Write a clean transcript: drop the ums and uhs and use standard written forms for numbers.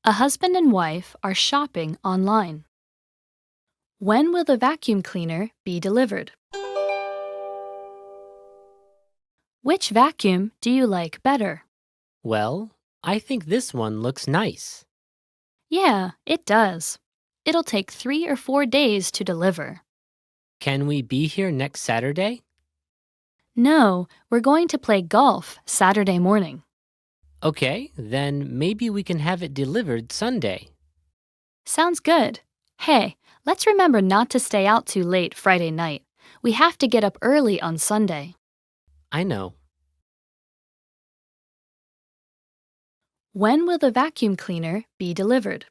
A husband and wife are shopping online. When will the vacuum cleaner be delivered? Which vacuum do you like better? Well, I think this one looks nice. Yeah, it does. It'll take 3 or 4 days to deliver. Can we be here next Saturday? No, we're going to play golf Saturday morning. Okay, then maybe we can have it delivered Sunday. Sounds good. Hey, let's remember not to stay out too late Friday night. We have to get up early on Sunday. I know. When will the vacuum cleaner be delivered?